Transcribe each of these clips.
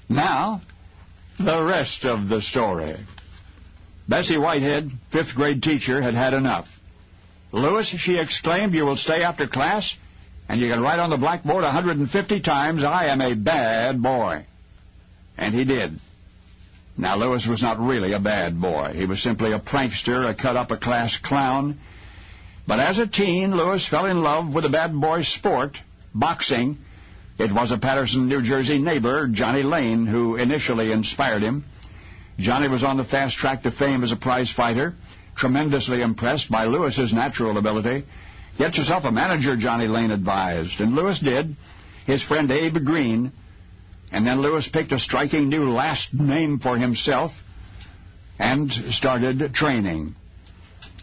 Now, the rest of the story. Bessie Whitehead, 5th grade teacher, had had enough. "Lewis," she exclaimed, "you will stay after class, and you can write on the blackboard 150 times, 'I am a bad boy.'" And he did. Now, Lewis was not really a bad boy. He was simply a prankster, a cut-up-a-class clown. But as a teen, Lewis fell in love with a bad boy sport, boxing. It was a Patterson, New Jersey neighbor, Johnny Lane, who initially inspired him. Johnny was on the fast track to fame as a prize fighter, tremendously impressed by Lewis's natural ability. "Get yourself a manager," Johnny Lane advised, and Lewis did, his friend Abe Green. And then Lewis picked a striking new last name for himself and started training.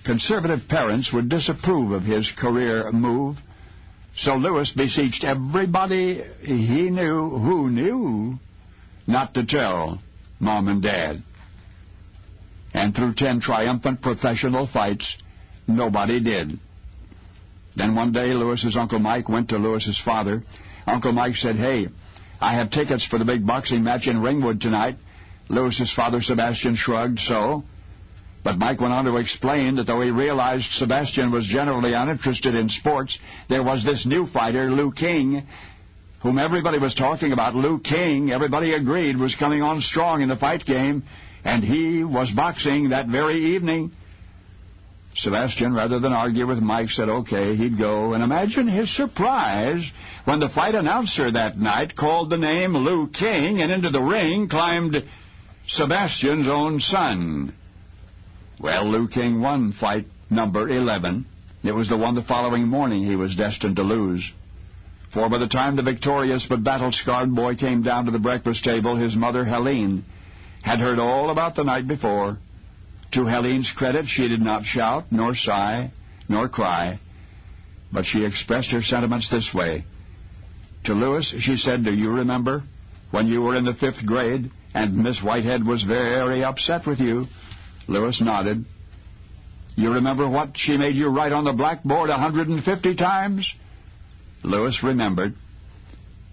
Conservative parents would disapprove of his career move, so Lewis beseeched everybody he knew who knew not to tell Mom and Dad. And through 10 triumphant professional fights, nobody did. Then one day, Lewis's Uncle Mike went to Lewis's father. Uncle Mike said, "Hey, I have tickets for the big boxing match in Ringwood tonight." Lewis's father, Sebastian, shrugged. "So?" But Mike went on to explain that though he realized Sebastian was generally uninterested in sports, there was this new fighter, Lou King, whom everybody was talking about. Lou King, everybody agreed, was coming on strong in the fight game, and he was boxing that very evening. Sebastian, rather than argue with Mike, said okay, he'd go, and imagine his surprise when the fight announcer that night called the name Lou King, and into the ring climbed Sebastian's own son. Well, Lou King won fight number 11. It was the one the following morning he was destined to lose. For by the time the victorious but battle-scarred boy came down to the breakfast table, his mother, Helene, had heard all about the night before. To Helene's credit, she did not shout, nor sigh, nor cry, but she expressed her sentiments this way. To Lewis, she said, "Do you remember when you were in the 5th grade and Miss Whitehead was very upset with you?" Lewis nodded. "You remember what she made you write on the blackboard 150 times?" Lewis remembered.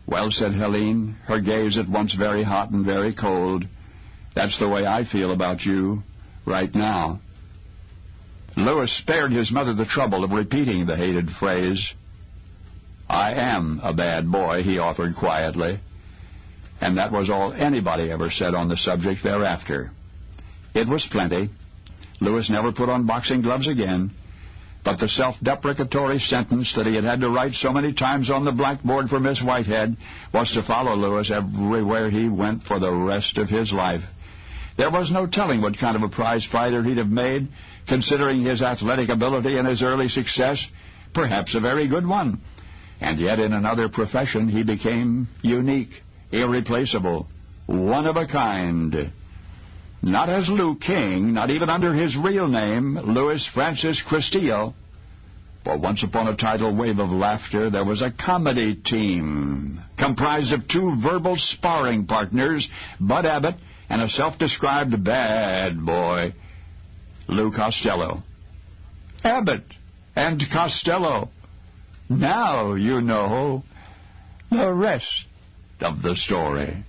"Well," said Helene, her gaze at once very hot and very cold, "that's the way I feel about you right now." Lewis spared his mother the trouble of repeating the hated phrase. "I am a bad boy," he offered quietly. And that was all anybody ever said on the subject thereafter. It was plenty. Lewis never put on boxing gloves again, but the self-deprecatory sentence that he had to write so many times on the blackboard for Miss Whitehead was to follow Lewis everywhere he went for the rest of his life. There was no telling what kind of a prize fighter he'd have made, considering his athletic ability and his early success, perhaps a very good one. And yet in another profession he became unique, irreplaceable, one of a kind. Not as Lou King, not even under his real name, Louis Francis Cristillo. For once upon a tidal wave of laughter, there was a comedy team comprised of 2 verbal sparring partners, Bud Abbott and a self-described bad boy, Lou Costello. Abbott and Costello. Now you know the rest of the story.